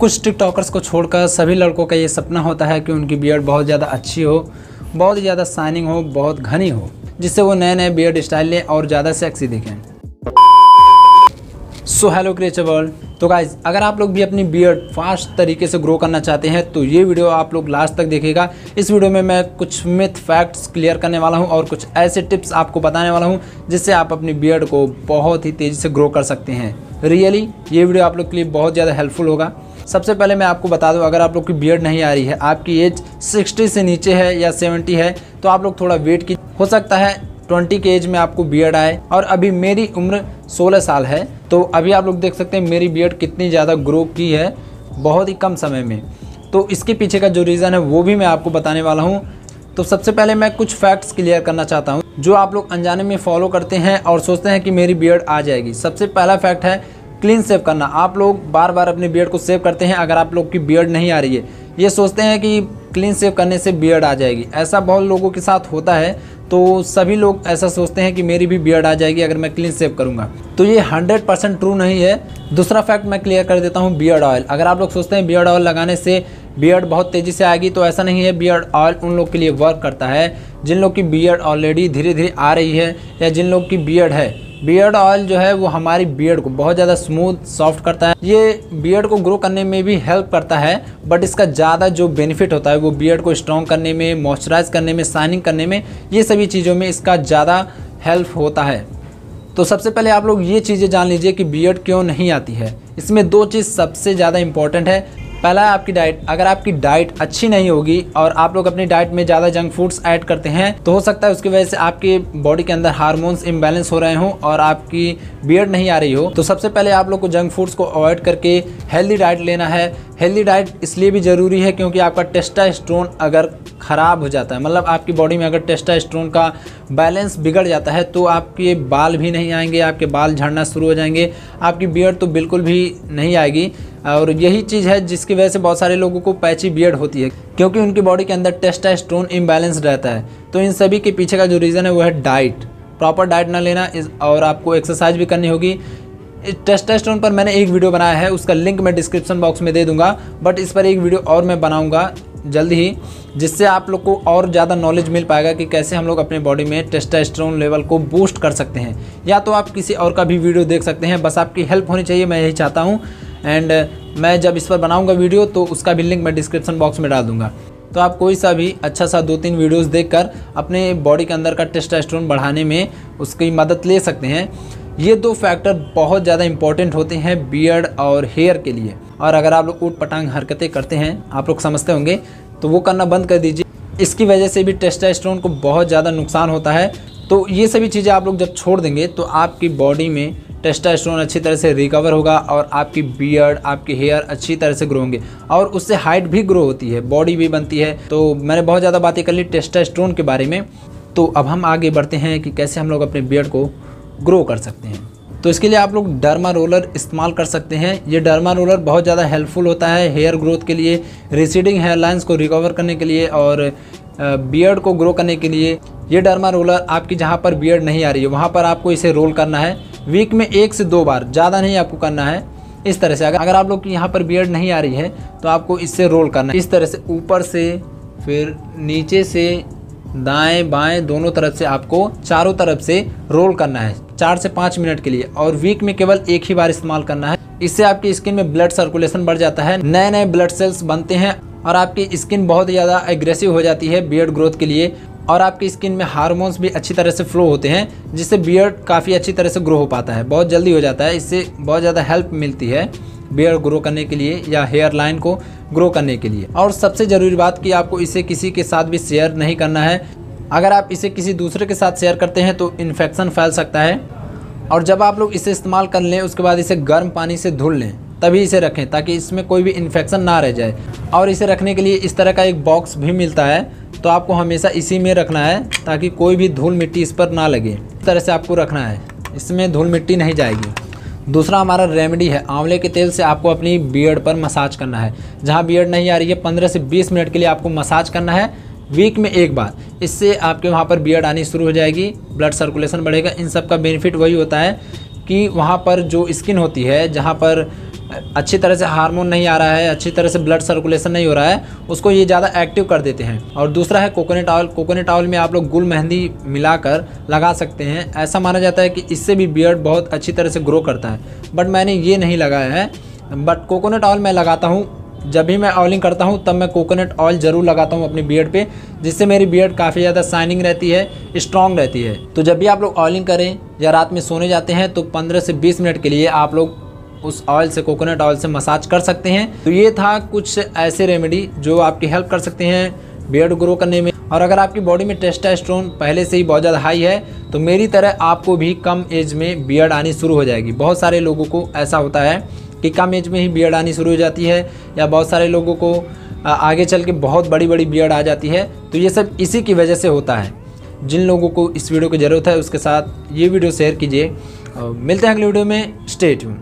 कुछ टिकटॉकर्स को छोड़कर सभी लड़कों का ये सपना होता है कि उनकी बियर्ड बहुत ज़्यादा अच्छी हो, बहुत ही ज़्यादा शाइनिंग हो, बहुत घनी हो, जिससे वो नए नए बियर्ड स्टाइल लें और ज़्यादा सेक्सी दिखें। So hello creature world. तो गाइज, अगर आप लोग भी अपनी बियर्ड फास्ट तरीके से ग्रो करना चाहते हैं तो ये वीडियो आप लोग लास्ट तक देखिएगा। इस वीडियो में मैं कुछ मिथ फैक्ट्स क्लियर करने वाला हूं और कुछ ऐसे टिप्स आपको बताने वाला हूं जिससे आप अपनी बियर्ड को बहुत ही तेज़ी से ग्रो कर सकते हैं। रियली ये वीडियो आप लोग के लिए बहुत ज़्यादा हेल्पफुल होगा। सबसे पहले मैं आपको बता दूं, अगर आप लोग की बियर्ड नहीं आ रही है, आपकी एज 60 से नीचे है या 70 है, तो आप लोग थोड़ा वेट की, हो सकता है 20 के एज में आपको बियर्ड आए। और अभी मेरी उम्र 16 साल है, तो अभी आप लोग देख सकते हैं मेरी बियर्ड कितनी ज़्यादा ग्रो की है बहुत ही कम समय में। तो इसके पीछे का जो रीज़न है वो भी मैं आपको बताने वाला हूँ। तो सबसे पहले मैं कुछ फैक्ट्स क्लियर करना चाहता हूँ जो आप लोग अनजाने में फॉलो करते हैं और सोचते हैं कि मेरी बियर्ड आ जाएगी। सबसे पहला फैक्ट है क्लीन शेव करना। आप लोग बार बार अपनी बियर्ड को सेव करते हैं। अगर आप लोग की बियर्ड नहीं आ रही है, ये सोचते हैं कि क्लीन शेव करने से बियर्ड आ जाएगी। ऐसा बहुत लोगों के साथ होता है, तो सभी लोग ऐसा सोचते हैं कि मेरी भी बियर्ड आ जाएगी अगर मैं क्लीन शेव करूंगा। तो ये 100% ट्रू नहीं है। दूसरा फैक्ट मैं क्लियर कर देता हूँ, बियर्ड ऑयल। अगर आप लोग सोचते हैं बियर्ड ऑयल लगाने से बियर्ड बहुत तेज़ी से आएगी, तो ऐसा नहीं है। बियर्ड ऑयल उन लोग के लिए वर्क करता है जिन लोग की बियर्ड ऑलरेडी धीरे धीरे आ रही है या जिन लोग की बियर्ड है। बियर्ड ऑयल जो है वो हमारी बियर्ड को बहुत ज़्यादा स्मूथ सॉफ्ट करता है। ये बियर्ड को ग्रो करने में भी हेल्प करता है, बट इसका ज़्यादा जो बेनिफिट होता है वो बियर्ड को स्ट्रॉन्ग करने में, मॉइस्चराइज करने में, शाइनिंग करने में, ये सभी चीज़ों में इसका ज़्यादा हेल्प होता है। तो सबसे पहले आप लोग ये चीज़ें जान लीजिए कि बियर्ड क्यों नहीं आती है। इसमें दो चीज़ सबसे ज़्यादा इंपॉर्टेंट है। पहला है आपकी डाइट। अगर आपकी डाइट अच्छी नहीं होगी और आप लोग अपनी डाइट में ज़्यादा जंक फूड्स ऐड करते हैं, तो हो सकता है उसकी वजह से आपके बॉडी के अंदर हार्मोन्स इम्बैलेंस हो रहे हों और आपकी बियर्ड नहीं आ रही हो। तो सबसे पहले आप लोग को जंक फूड्स को अवॉइड करके हेल्दी डाइट लेना है। हेल्दी डाइट इसलिए भी ज़रूरी है क्योंकि आपका टेस्टोस्टेरोन अगर ख़राब हो जाता है, मतलब आपकी बॉडी में अगर टेस्टोस्टेरोन का बैलेंस बिगड़ जाता है, तो आपके बाल भी नहीं आएंगे, आपके बाल झड़ना शुरू हो जाएंगे, आपकी बियर्ड तो बिल्कुल भी नहीं आएगी। और यही चीज़ है जिसकी वजह से बहुत सारे लोगों को पैची बियर्ड होती है, क्योंकि उनकी बॉडी के अंदर टेस्टोस्टेरोन इम्बैलेंस रहता है। तो इन सभी के पीछे का जो रीज़न है वो है डाइट। प्रॉपर डाइट ना लेना, और आपको एक्सरसाइज भी करनी होगी। टेस्टोस्टेरोन पर मैंने एक वीडियो बनाया है, उसका लिंक मैं डिस्क्रिप्शन बॉक्स में दे दूंगा, बट इस पर एक वीडियो और मैं बनाऊंगा जल्द ही, जिससे आप लोग को और ज़्यादा नॉलेज मिल पाएगा कि कैसे हम लोग अपने बॉडी में टेस्टोस्टेरोन लेवल को बूस्ट कर सकते हैं। या तो आप किसी और का भी वीडियो देख सकते हैं, बस आपकी हेल्प होनी चाहिए, मैं यही चाहता हूँ। एंड मैं जब इस पर बनाऊंगा वीडियो तो उसका भी लिंक मैं डिस्क्रिप्शन बॉक्स में डाल दूंगा। तो आप कोई सा भी अच्छा सा 2-3 वीडियोस देखकर अपने बॉडी के अंदर का टेस्टोस्टेरोन बढ़ाने में उसकी मदद ले सकते हैं। ये दो फैक्टर बहुत ज़्यादा इंपॉर्टेंट होते हैं बियर्ड और हेयर के लिए। और अगर आप लोग ऊट पटांग हरकतें करते हैं, आप लोग समझते होंगे, तो वो करना बंद कर दीजिए। इसकी वजह से भी टेस्टोस्टेरोन को बहुत ज़्यादा नुकसान होता है। तो ये सभी चीज़ें आप लोग जब छोड़ देंगे तो आपकी बॉडी में टेस्टोस्टेरोन अच्छी तरह से रिकवर होगा और आपकी बियर्ड, आपके हेयर अच्छी तरह से ग्रो होंगे और उससे हाइट भी ग्रो होती है, बॉडी भी बनती है। तो मैंने बहुत ज़्यादा बातें कर ली टेस्टोस्टेरोन के बारे में। तो अब हम आगे बढ़ते हैं कि कैसे हम लोग अपने बियर्ड को ग्रो कर सकते हैं। तो इसके लिए आप लोग डर्मा रोलर इस्तेमाल कर सकते हैं। ये डर्मा रोलर बहुत ज़्यादा हेल्पफुल होता है हेयर ग्रोथ के लिए, रिसीडिंग हेयर लाइन्स को रिकवर करने के लिए और बियर्ड को ग्रो करने के लिए। ये डर्मा रोलर आपकी जहाँ पर बियर्ड नहीं आ रही है वहाँ पर आपको इसे रोल करना है। वीक में 1 से 2 बार, ज़्यादा नहीं आपको करना है। इस तरह से अगर आप लोग की यहाँ पर बियर्ड नहीं आ रही है तो आपको इससे रोल करना है। इस तरह से ऊपर से, फिर नीचे से, दाएं बाएं दोनों तरफ से आपको चारों तरफ से रोल करना है 4 से 5 मिनट के लिए। और वीक में केवल 1 ही बार इस्तेमाल करना है। इससे आपकी स्किन में ब्लड सर्कुलेशन बढ़ जाता है, नए नए ब्लड सेल्स बनते हैं और आपकी स्किन बहुत ज़्यादा एग्रेसिव हो जाती है बियर्ड ग्रोथ के लिए। और आपकी स्किन में हार्मोन्स भी अच्छी तरह से फ्लो होते हैं, जिससे बियर्ड काफ़ी अच्छी तरह से ग्रो हो पाता है, बहुत जल्दी हो जाता है। इससे बहुत ज़्यादा हेल्प मिलती है बियर्ड ग्रो करने के लिए या हेयर लाइन को ग्रो करने के लिए। और सबसे ज़रूरी बात कि आपको इसे किसी के साथ भी शेयर नहीं करना है। अगर आप इसे किसी दूसरे के साथ शेयर करते हैं तो इन्फेक्शन फैल सकता है। और जब आप लोग इसे इस्तेमाल कर लें उसके बाद इसे गर्म पानी से धुल लें, तभी इसे रखें ताकि इसमें कोई भी इन्फेक्शन ना रह जाए। और इसे रखने के लिए इस तरह का एक बॉक्स भी मिलता है, तो आपको हमेशा इसी में रखना है ताकि कोई भी धूल मिट्टी इस पर ना लगे। इस तरह से आपको रखना है, इसमें धूल मिट्टी नहीं जाएगी। दूसरा हमारा रेमेडी है, आंवले के तेल से आपको अपनी बियर्ड पर मसाज करना है। जहाँ बियर्ड नहीं आ रही है 15 से 20 मिनट के लिए आपको मसाज करना है, वीक में 1 बार। इससे आपके वहाँ पर बियर्ड आनी शुरू हो जाएगी, ब्लड सर्कुलेशन बढ़ेगा। इन सब का बेनिफिट वही होता है कि वहाँ पर जो स्किन होती है, जहाँ पर अच्छी तरह से हार्मोन नहीं आ रहा है, अच्छी तरह से ब्लड सर्कुलेशन नहीं हो रहा है, उसको ये ज़्यादा एक्टिव कर देते हैं। और दूसरा है कोकोनट ऑयल। कोकोनट ऑयल में आप लोग गुल मेहंदी मिलाकर लगा सकते हैं। ऐसा माना जाता है कि इससे भी बियर्ड बहुत अच्छी तरह से ग्रो करता है, बट मैंने ये नहीं लगाया है। बट कोकोनट ऑयल मैं लगाता हूँ, जब भी मैं ऑयलिंग करता हूँ तब मैं कोकोनट ऑयल ज़रूर लगाता हूँ अपनी बियर्ड पे, जिससे मेरी बियर्ड काफ़ी ज़्यादा शाइनिंग रहती है, स्ट्रॉन्ग रहती है। तो जब भी आप लोग ऑयलिंग करें या रात में सोने जाते हैं तो 15 से 20 मिनट के लिए आप लोग उस ऑयल से, कोकोनट ऑयल से मसाज कर सकते हैं। तो ये था कुछ ऐसे रेमेडी जो आपकी हेल्प कर सकते हैं बियर्ड ग्रो करने में। और अगर आपकी बॉडी में टेस्टोस्टेरोन पहले से ही बहुत ज़्यादा हाई है तो मेरी तरह आपको भी कम एज में बियर्ड आनी शुरू हो जाएगी। बहुत सारे लोगों को ऐसा होता है कि कम एज में ही बियर्ड आनी शुरू हो जाती है, या बहुत सारे लोगों को आगे चल के बहुत बड़ी बड़ी बियर्ड आ जाती है। तो ये सब इसी की वजह से होता है। जिन लोगों को इस वीडियो की ज़रूरत है उसके साथ ये वीडियो शेयर कीजिए। मिलते हैं अगले वीडियो में। Stay tune.